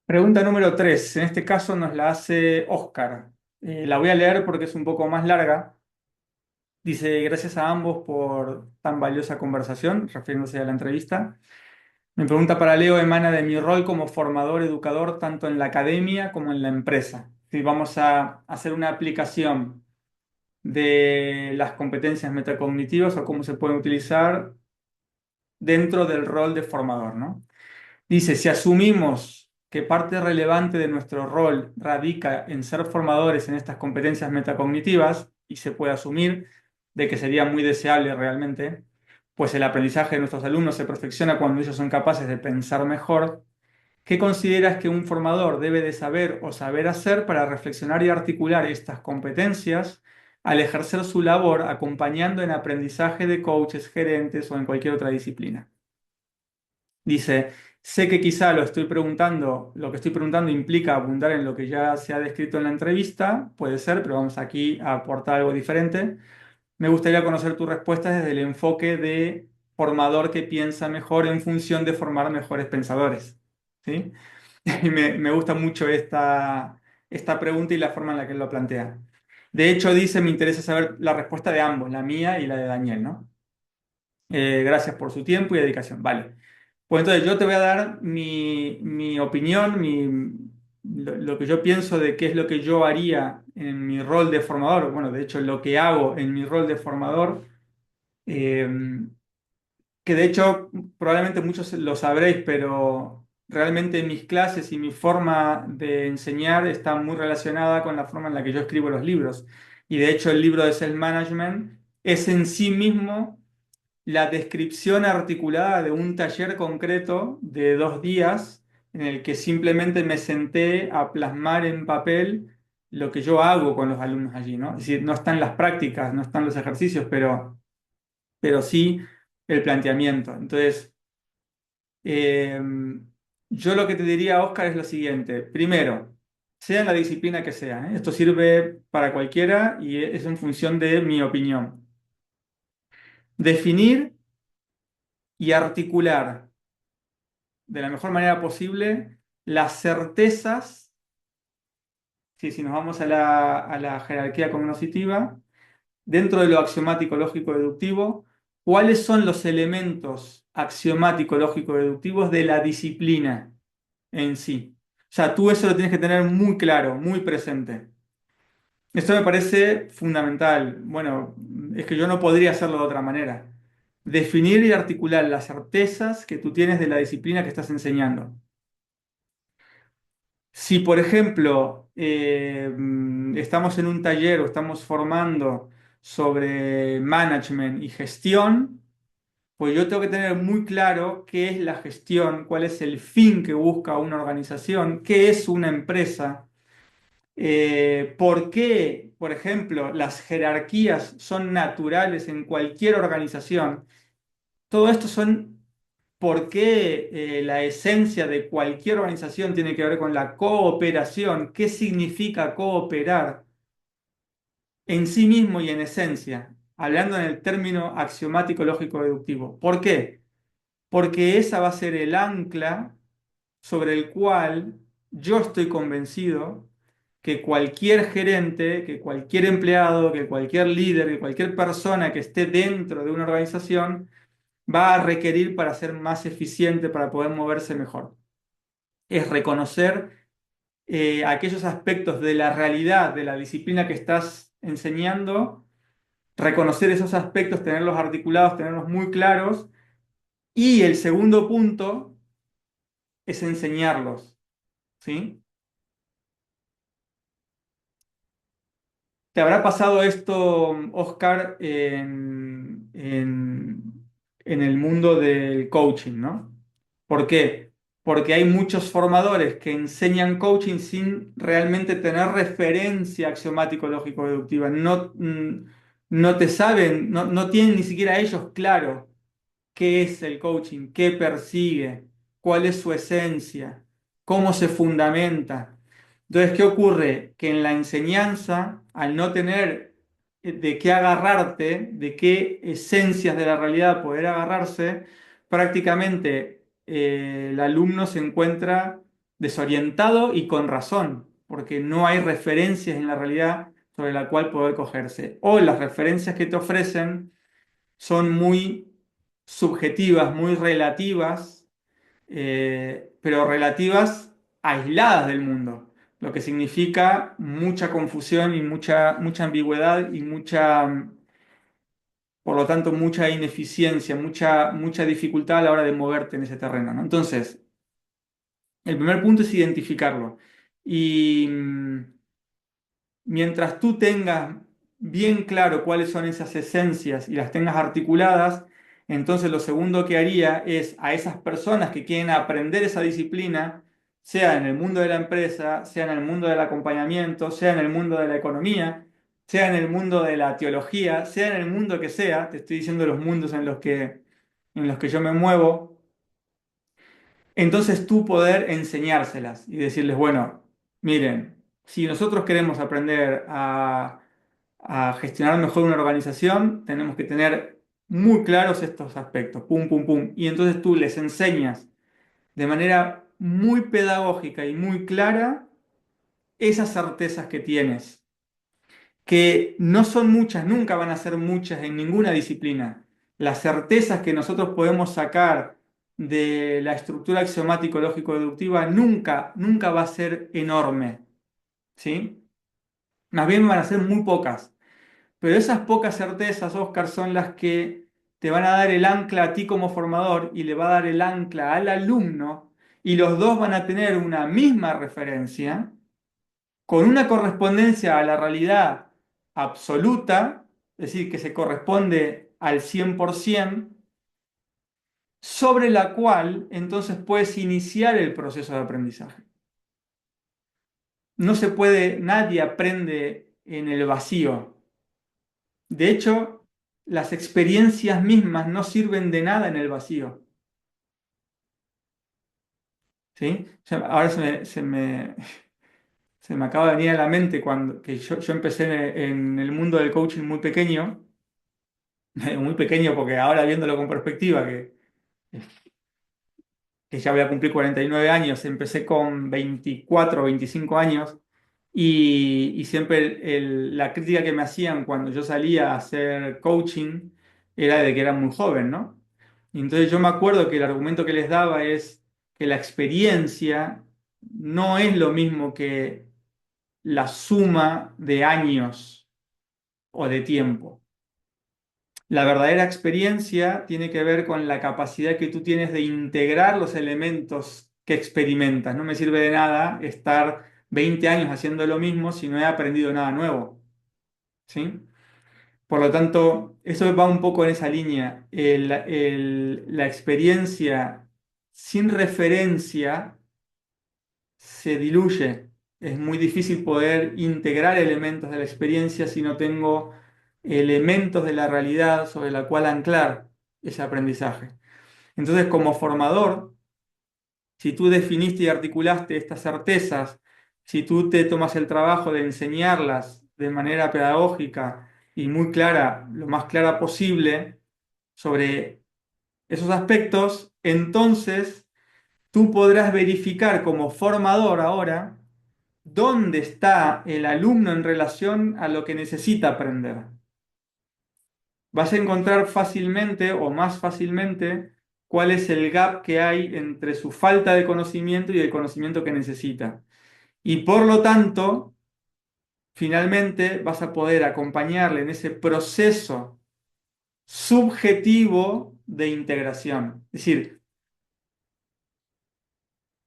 Pregunta número 3. En este caso nos la hace Oscar. La voy a leer porque es un poco más larga. Dice, gracias a ambos por tan valiosa conversación, refiriéndose a la entrevista. Mi pregunta para Leo emana de mi rol como formador, educador, tanto en la academia como en la empresa. Si vamos a hacer una aplicación de las competencias metacognitivas o cómo se pueden utilizar dentro del rol de formador, ¿no? Dice, si asumimos que parte relevante de nuestro rol radica en ser formadores en estas competencias metacognitivas, y se puede asumir de que sería muy deseable realmente, pues el aprendizaje de nuestros alumnos se perfecciona cuando ellos son capaces de pensar mejor, ¿qué consideras que un formador debe de saber o saber hacer para reflexionar y articular estas competencias al ejercer su labor acompañando en aprendizaje de coaches, gerentes o en cualquier otra disciplina? Dice, sé que quizá lo que estoy preguntando implica abundar en lo que ya se ha descrito en la entrevista, puede ser, pero vamos aquí a aportar algo diferente. Me gustaría conocer tu respuesta desde el enfoque de formador que piensa mejor en función de formar mejores pensadores. ¿Sí? Y me gusta mucho esta pregunta y la forma en la que él lo plantea. De hecho, dice, me interesa saber la respuesta de ambos, la mía y la de Daniel, ¿no? Gracias por su tiempo y dedicación. Vale. Pues entonces yo te voy a dar mi opinión, lo que yo pienso de qué es lo que yo haría en mi rol de formador. Bueno, de hecho, lo que hago en mi rol de formador, eh, que de hecho probablemente muchos lo sabréis, pero realmente mis clases y mi forma de enseñar está muy relacionada con la forma en la que yo escribo los libros. Y de hecho, el libro de Self Management es en sí mismo la descripción articulada de un taller concreto de 2 días en el que simplemente me senté a plasmar en papel lo que yo hago con los alumnos allí, ¿no? Es decir, no están las prácticas, no están los ejercicios, pero sí el planteamiento. Entonces, eh, yo lo que te diría, Oscar, es lo siguiente. Primero, sea en la disciplina que sea, ¿eh? Esto sirve para cualquiera y es en función de mi opinión. Definir y articular de la mejor manera posible las certezas, sí, si nos vamos a la jerarquía cognitiva, dentro de lo axiomático lógico deductivo, cuáles son los elementos axiomático lógico deductivos de la disciplina en sí. O sea, tú eso lo tienes que tener muy claro, muy presente. Esto me parece fundamental. Bueno, es que yo no podría hacerlo de otra manera. Definir y articular las certezas que tú tienes de la disciplina que estás enseñando. Si, por ejemplo, estamos en un taller o estamos formando sobre management y gestión, pues yo tengo que tener muy claro qué es la gestión, cuál es el fin que busca una organización, qué es una empresa, por qué, por ejemplo, las jerarquías son naturales en cualquier organización. Todo esto son por qué la esencia de cualquier organización tiene que ver con la cooperación, qué significa cooperar en sí mismo y en esencia, hablando en el término axiomático lógico deductivo. ¿Por qué? Porque esa va a ser el ancla sobre el cual yo estoy convencido que cualquier gerente, que cualquier empleado, que cualquier líder, que cualquier persona que esté dentro de una organización va a requerir para ser más eficiente, para poder moverse mejor. Es reconocer aquellos aspectos de la realidad, de la disciplina que estás enseñando, reconocer esos aspectos, tenerlos articulados, tenerlos muy claros. Y el segundo punto es enseñarlos, ¿sí? ¿Te habrá pasado esto, Oscar, en el mundo del coaching, ¿no? ¿Por qué? Porque hay muchos formadores que enseñan coaching sin realmente tener referencia axiomático-lógico-deductiva. No, no te saben, no tienen ni siquiera ellos claro qué es el coaching, qué persigue, cuál es su esencia, cómo se fundamenta. Entonces, ¿qué ocurre? Que en la enseñanza, al no tener de qué agarrarte, de qué esencias de la realidad poder agarrarse, prácticamente el alumno se encuentra desorientado y con razón, porque no hay referencias en la realidad sobre la cual poder cogerse. O las referencias que te ofrecen son muy subjetivas, muy relativas, pero relativas aisladas del mundo, lo que significa mucha confusión y mucha ambigüedad y por lo tanto, mucha ineficiencia, mucha dificultad a la hora de moverte en ese terreno, ¿no? Entonces, el primer punto es identificarlo. Y mientras tú tengas bien claro cuáles son esas esencias y las tengas articuladas, entonces lo segundo que haría es a esas personas que quieren aprender esa disciplina, sea en el mundo de la empresa, sea en el mundo del acompañamiento, sea en el mundo de la economía, sea en el mundo de la teología, sea en el mundo que sea, te estoy diciendo los mundos en los que yo me muevo, entonces tú poder enseñárselas y decirles, bueno, miren, si nosotros queremos aprender a gestionar mejor una organización, tenemos que tener muy claros estos aspectos, pum, pum, pum. Y entonces tú les enseñas de manera muy pedagógica y muy clara esas certezas que tienes, que no son muchas, nunca van a ser muchas en ninguna disciplina. Las certezas que nosotros podemos sacar de la estructura axiomático-lógico-deductiva nunca va a ser enorme, ¿sí? Más bien van a ser muy pocas. Pero esas pocas certezas, Oscar, son las que te van a dar el ancla a ti como formador y le va a dar el ancla al alumno, y los dos van a tener una misma referencia con una correspondencia a la realidad absoluta, es decir, que se corresponde al 100%, sobre la cual entonces puedes iniciar el proceso de aprendizaje. No se puede, nadie aprende en el vacío. De hecho, las experiencias mismas no sirven de nada en el vacío. ¿Sí? O sea, ahora se me acaba de venir a la mente cuando que yo empecé en el mundo del coaching muy pequeño, muy pequeño porque ahora viéndolo con perspectiva, que ya voy a cumplir 49 años, empecé con 24 o 25 años y siempre la crítica que me hacían cuando yo salía a hacer coaching era de que era muy joven, ¿no? Y entonces yo me acuerdo que el argumento que les daba es que la experiencia no es lo mismo que la suma de años o de tiempo. La verdadera experiencia tiene que ver con la capacidad que tú tienes de integrar los elementos que experimentas. No me sirve de nada estar 20 años haciendo lo mismo si no he aprendido nada nuevo. ¿Sí? Por lo tanto, eso va un poco en esa línea. La experiencia sin referencia se diluye. Es muy difícil poder integrar elementos de la experiencia si no tengo elementos de la realidad sobre la cual anclar ese aprendizaje. Entonces, como formador, si tú definiste y articulaste estas certezas, si tú te tomas el trabajo de enseñarlas de manera pedagógica y muy clara, lo más clara posible, sobre esos aspectos, entonces tú podrás verificar como formador ahora dónde está el alumno en relación a lo que necesita aprender. Vas a encontrar fácilmente o más fácilmente cuál es el gap que hay entre su falta de conocimiento y el conocimiento que necesita. Y por lo tanto, finalmente vas a poder acompañarle en ese proceso subjetivo de integración. Es decir,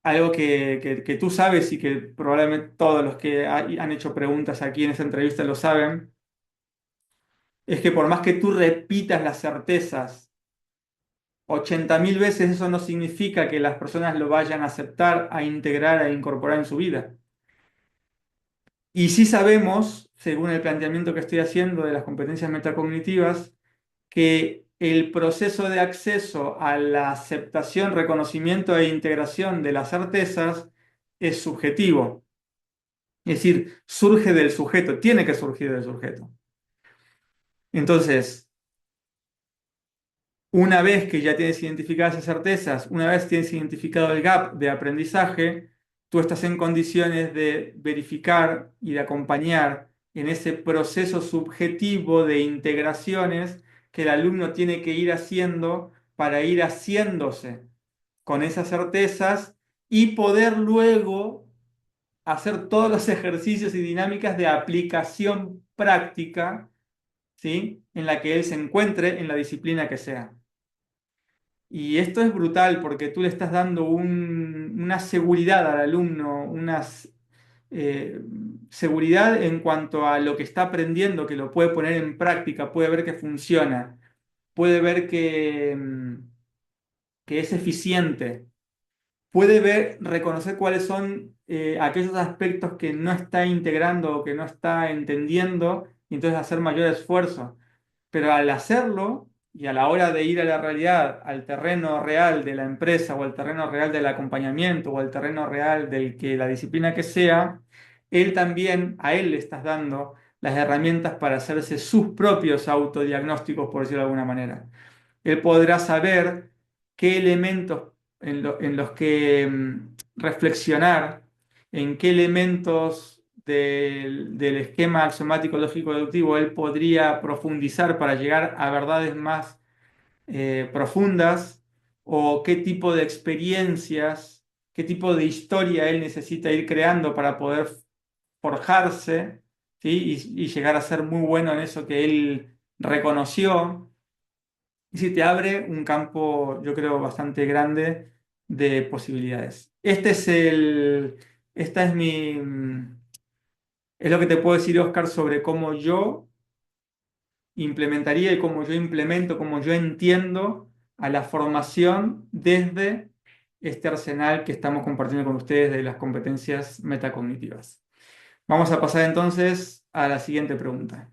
algo que tú sabes y que probablemente todos los que han hecho preguntas aquí en esta entrevista lo saben, es que por más que tú repitas las certezas 80.000 veces, eso no significa que las personas lo vayan a aceptar, a integrar, a incorporar en su vida. Y sí sabemos, según el planteamiento que estoy haciendo de las competencias metacognitivas, que el proceso de acceso a la aceptación, reconocimiento e integración de las certezas es subjetivo. Es decir, surge del sujeto, tiene que surgir del sujeto. Entonces, una vez que ya tienes identificadas esas certezas, una vez tienes identificado el gap de aprendizaje, tú estás en condiciones de verificar y de acompañar en ese proceso subjetivo de integraciones que el alumno tiene que ir haciendo para ir haciéndose con esas certezas y poder luego hacer todos los ejercicios y dinámicas de aplicación práctica, ¿sí? En la que él se encuentre en la disciplina que sea. Y esto es brutal porque tú le estás dando una seguridad al alumno, eh, seguridad en cuanto a lo que está aprendiendo, que lo puede poner en práctica, puede ver que funciona, puede ver que es eficiente, puede ver, reconocer cuáles son aquellos aspectos que no está integrando o que no está entendiendo, y entonces hacer mayor esfuerzo. Pero al hacerlo y a la hora de ir a la realidad, al terreno real de la empresa o al terreno real del acompañamiento o al terreno real del que la disciplina que sea, él también, a él le estás dando las herramientas para hacerse sus propios autodiagnósticos, por decirlo de alguna manera. Él podrá saber qué elementos en los que reflexionar, en qué elementos del esquema axiomático lógico deductivo él podría profundizar para llegar a verdades más profundas, o qué tipo de experiencias, qué tipo de historia él necesita ir creando para poder forjarse, ¿sí? Y llegar a ser muy bueno en eso que él reconoció. Y sí, te abre un campo, yo creo, bastante grande de posibilidades. Esta es es lo que te puedo decir, Oscar, sobre cómo yo implementaría y cómo yo implemento, cómo yo entiendo a la formación desde este arsenal que estamos compartiendo con ustedes de las competencias metacognitivas. Vamos a pasar entonces a la siguiente pregunta.